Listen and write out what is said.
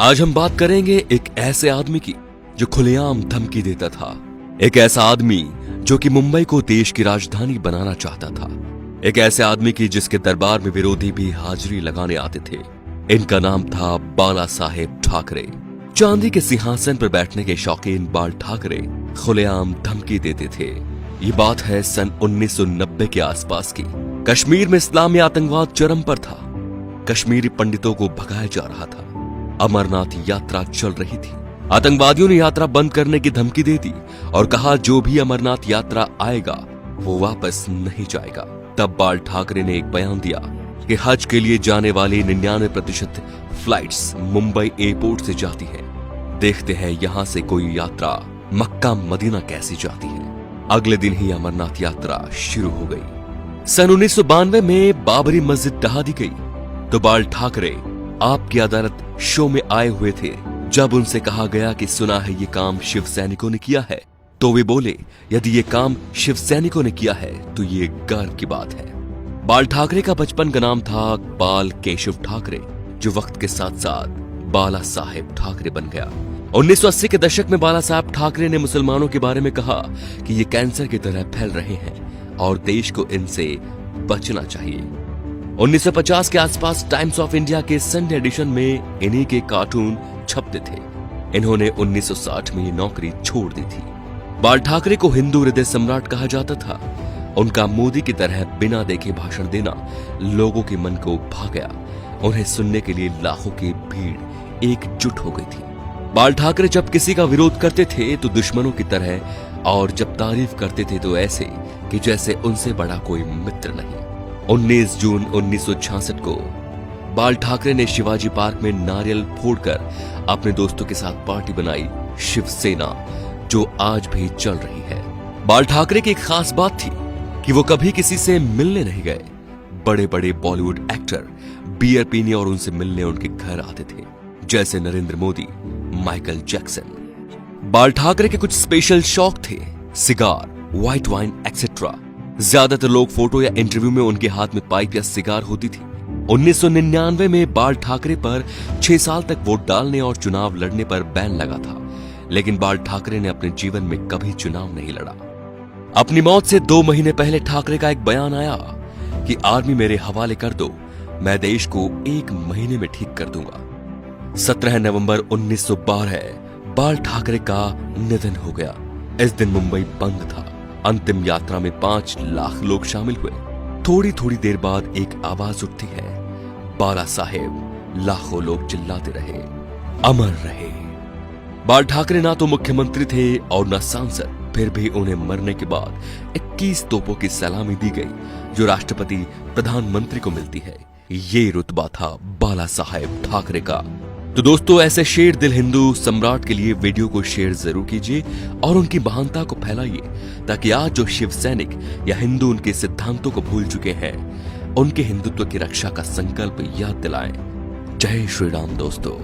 आज हम बात करेंगे एक ऐसे आदमी की जो खुलेआम धमकी देता था। एक ऐसा आदमी जो कि मुंबई को देश की राजधानी बनाना चाहता था। एक ऐसे आदमी की जिसके दरबार में विरोधी भी हाजिरी लगाने आते थे। इनका नाम था बाला साहेब ठाकरे। चांदी के सिंहासन पर बैठने के शौकीन बाल ठाकरे खुलेआम धमकी देते थे। ये बात है सन 1990 के आसपास की। कश्मीर में इस्लामी आतंकवाद चरम पर था। कश्मीरी पंडितों को भगाया जा रहा था। अमरनाथ यात्रा चल रही थी। आतंकवादियों ने यात्रा बंद करने की धमकी दे दी और कहा जो भी अमरनाथ यात्रा आएगा वो वापस नहीं जाएगा। तब बाल ठाकरे ने एक बयान दिया कि हज के लिए जाने वाली 99% फ्लाइट्स मुंबई एयरपोर्ट से जाती है। देखते हैं यहां से कोई यात्रा मक्का मदीना कैसी जाती है। अगले दिन ही अमरनाथ यात्रा शुरू हो गई। सन 1992 में बाबरी मस्जिद ढहा दी गई तो बाल ठाकरे आपकी अदालत शो में आए हुए थे। जब उनसे कहा गया कि सुना है ये काम शिव सैनिकों ने किया है, तो वे बोले यदि ये काम शिव सैनिकों ने किया है तो ये गर्व की बात है। बाल ठाकरे का बचपन का नाम था बाल केशव ठाकरे, जो वक्त के साथ साथ बाला साहेब ठाकरे बन गया। 1980 के दशक में बाला साहेब ठाकरे ने मुसलमानों के बारे में कहा कि ये कैंसर की तरह फैल रहे हैं और देश को इनसे बचना चाहिए। 1950 के आसपास टाइम्स ऑफ इंडिया के संडे एडिशन में इन्हीं के कार्टून छपते थे। इन्होंने 1960 में ये नौकरी छोड़ दी थी। बाल ठाकरे को हिंदू हृदय सम्राट कहा जाता था। उनका मोदी की तरह बिना देखे भाषण देना लोगों के मन को भा गया। उन्हें सुनने के लिए लाखों की भीड़ एकजुट हो गई थी। बाल ठाकरे जब किसी का विरोध करते थे तो दुश्मनों की तरह, और जब तारीफ करते थे तो ऐसे कि जैसे उनसे बड़ा कोई मित्र नहीं। 19 जून 1966 को बाल ठाकरे ने शिवाजी पार्क में नारियल फोड़कर अपने दोस्तों के साथ पार्टी बनाई, शिवसेना, जो आज भी चल रही है। बाल ठाकरे की एक खास बात थी कि वो कभी किसी से मिलने नहीं गए। बड़े बड़े बॉलीवुड एक्टर बियर पीने और उनसे मिलने उनके घर आते थे, जैसे नरेंद्र मोदी, माइकल जैक्सन। बाल ठाकरे के कुछ स्पेशल शौक थे, सिगार, व्हाइट वाइन एक्सेट्रा। ज्यादातर लोग फोटो या इंटरव्यू में उनके हाथ में पाइप या सिगार होती थी। 1999 में बाल ठाकरे पर 6 साल तक वोट डालने और चुनाव लड़ने पर बैन लगा था, लेकिन बाल ठाकरे ने अपने जीवन में कभी चुनाव नहीं लड़ा। अपनी मौत से 2 महीने पहले ठाकरे का एक बयान आया कि आर्मी मेरे हवाले कर दो, मैं देश को 1 महीने में ठीक कर दूंगा। 17 नवंबर 1912 बाल ठाकरे का निधन हो गया। इस दिन मुंबई बंद था। अंतिम यात्रा में 5 लाख लोग शामिल हुए। थोड़ी थोड़ी देर बाद एक आवाज उठती है, बाला साहेब। लाखों लोग चिल्लाते रहे, अमर रहे। बाल ठाकरे ना तो मुख्यमंत्री थे और न सांसद, फिर भी उन्हें मरने के बाद 21 तोपों की सलामी दी गई, जो राष्ट्रपति प्रधानमंत्री को मिलती है। ये रुतबा था बाला साहेब ठाकरे का। तो दोस्तों, ऐसे शेर दिल हिंदू सम्राट के लिए वीडियो को शेयर जरूर कीजिए और उनकी महानता को फैलाइए, ताकि आज जो शिव सैनिक या हिंदू उनके सिद्धांतों को भूल चुके हैं, उनके हिंदुत्व की रक्षा का संकल्प याद दिलाएं। जय श्री राम दोस्तों।